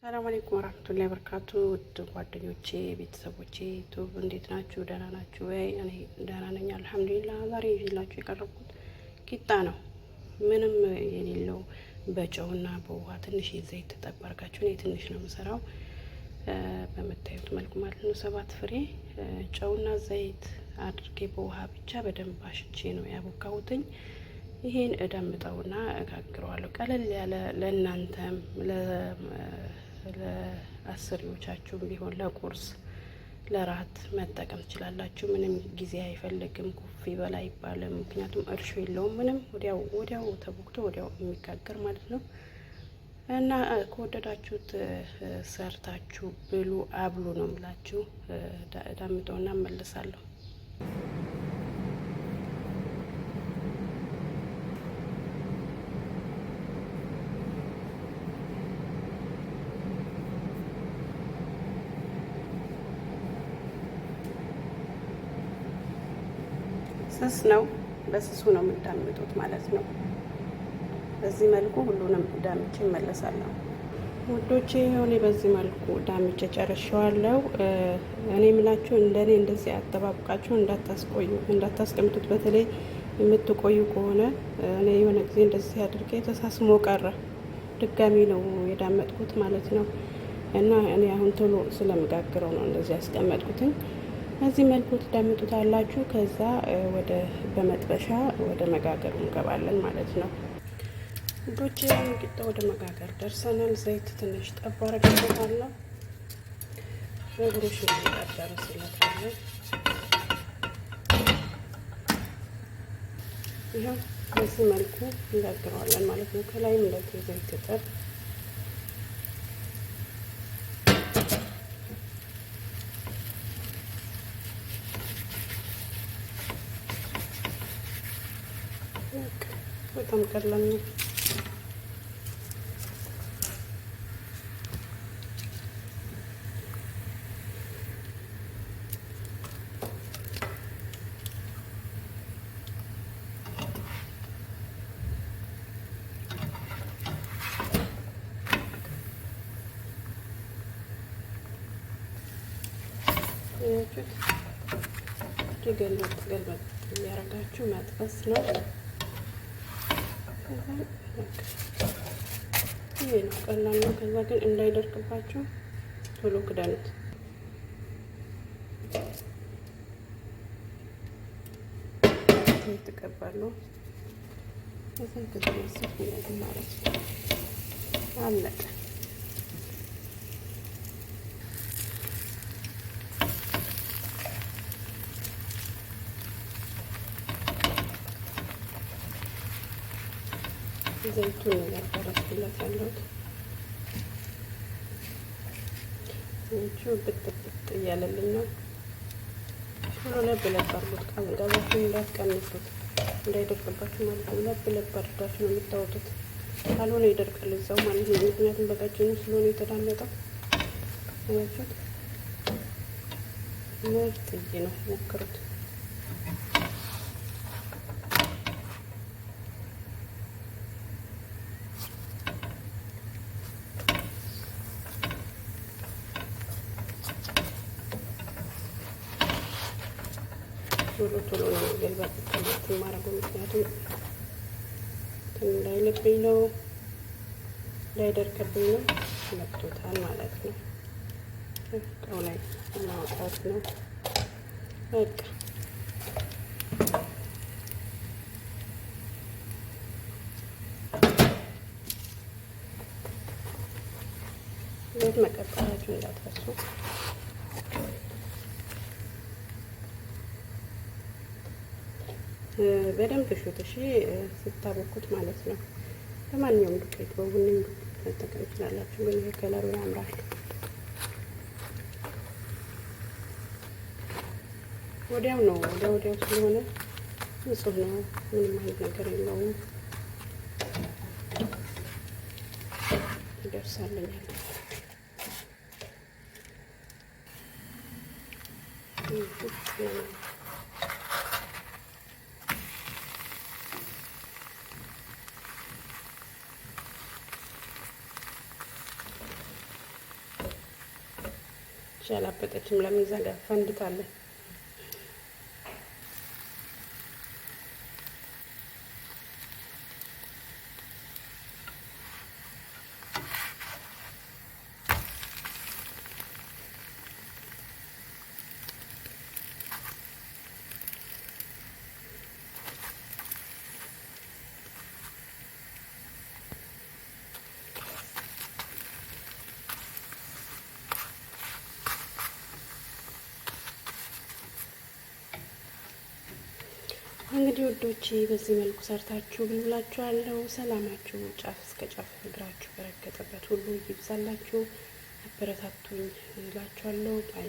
ሰላም አለይኩም ወራህመቱላሂ ወበረካቱ። ውድ ጓደኞቼ ቤተሰቦቼ ዩቲዩብ እንዴት ናችሁ? ደህና ናችሁ ወይ? እኔ ደህና ነኝ አልሐምዱሊላህ። ዛሬ ይዤላችሁ የቀረብኩት ቂጣ ነው። ምንም የሌለው በጨውና በውሃ ትንሽ ዘይት ተጠባርጋችሁ። እኔ ትንሽ ነው የምሰራው በምታዩት መልኩ ማለት ነው። 7 ፍሬ ጨውና ዘይት አድርጌ በውሃ ብቻ በደንብ አሽቼ ነው ያቦካሁትኝ። ይሄን እዳምጠውና እጋግረዋለሁ። ቀለል ያለ ለእናንተም ለአስሪዎቻችሁም ቢሆን ለቁርስ ለራት መጠቀም ትችላላችሁ። ምንም ጊዜ አይፈልግም። ኩፍ ይበላ አይባልም። ምክንያቱም እርሾ የለውም ምንም። ወዲያው ተቦክቶ ወዲያው የሚጋገር ማለት ነው። እና ከወደዳችሁት ሰርታችሁ ብሉ አብሉ ነው የምላችሁ። ዳምጠውና እመልሳለሁ። ስስ ነው። በስሱ ነው የምዳምጡት ማለት ነው። በዚህ መልኩ ሁሉንም ዳምጬ እመለሳለሁ ውዶቼ። እኔ በዚህ መልኩ ዳምጬ ጨርሼዋለሁ። እኔ የምላችሁ እንደኔ እንደዚህ አጠባብቃችሁ እንዳታስቀምጡት። በተለይ የምትቆዩ ከሆነ እኔ የሆነ ጊዜ እንደዚህ አድርጌ ተሳስሞ ቀረ። ድጋሚ ነው የዳመጥኩት ማለት ነው። እና እኔ አሁን ቶሎ ስለምጋግረው ነው እንደዚህ ያስቀመጥኩትኝ። በዚህ መልኩ ትዳምጡታላችሁ። ከዛ በመጥበሻ ወደ መጋገሩ እንገባለን ማለት ነው ውዶቼ። ቂጣ ወደ መጋገር ደርሰናል። ዘይት ትንሽ ጠብ አደርግበታለሁ። በብሩሽ እንዳዳረስለታለሁ። ይኸው በዚህ መልኩ እንጋግረዋለን ማለት ነው። ከላይም እንደዚህ ዘይት ጠብ በጣም ቀላል ነው። ገልበጥ እያደረጋችሁ መጥበስ ነው። ይሄ ነው ቀላል ነው። ከዛ ግን እንዳይደርቅባችሁ ቶሎ ክዳኑት። ተቀባለሁ ከዛ ከተነሳፍ እንደዚህ ማለት ነው። አለቀ። ዘይቱን ነው ያደረኩለት ያለሁት። ዘይቱ ብጥብጥ እያለልኝ ነው። ቶሎ ለብ አድርጉት። ጋዛችሁን እንዳትቀንሱት እንዳይደርቅባችሁ ማለት ነው። ለብ አድርጋችሁ ነው የምታወጡት። ካልሆነ ይደርቃል እዛው ማለት ነው። ምክንያቱም በቀጭኑ ስለሆነ የተዳመጠው አያችሁት። ምርጥዬ ነው፣ ሞክሩት። ቶሎ ነው ገልባት ማረገው። ምክንያቱም እንዳይልብኝ ነው እንዳይደርቅብኝ ነው። ለቅቶታል ማለት ነው። እቃው ላይ ማውጣት ነው በቃ። ዘይት መቀጠላችሁ እንዳትረሱ። በደንብ ሹት እሺ፣ ስታቦኩት ማለት ነው። በማንኛውም ዱቄት በቡኒም ዱቄት መጠቀም ትችላላችሁ፣ ግን ይሄ ከለሩ ያምራል። ወዲያው ነው ወዲያው ስለሆነ ንጹህ ነው፣ ምንም አይነት ነገር የለውም። ይደርሳልኛል። አላበጠችም። ለምን ዘጋ ፈንድታለች። እንግዲህ ውዶቼ በዚህ መልኩ ሰርታችሁ ብንብላችኋለሁ። ሰላማችሁ ጫፍ እስከ ጫፍ እግራችሁ በረገጠበት ሁሉ ይብዛላችሁ። አበረታቱኝ እላችኋለሁ። ባይ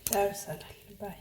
ጨርሰናል። ባይ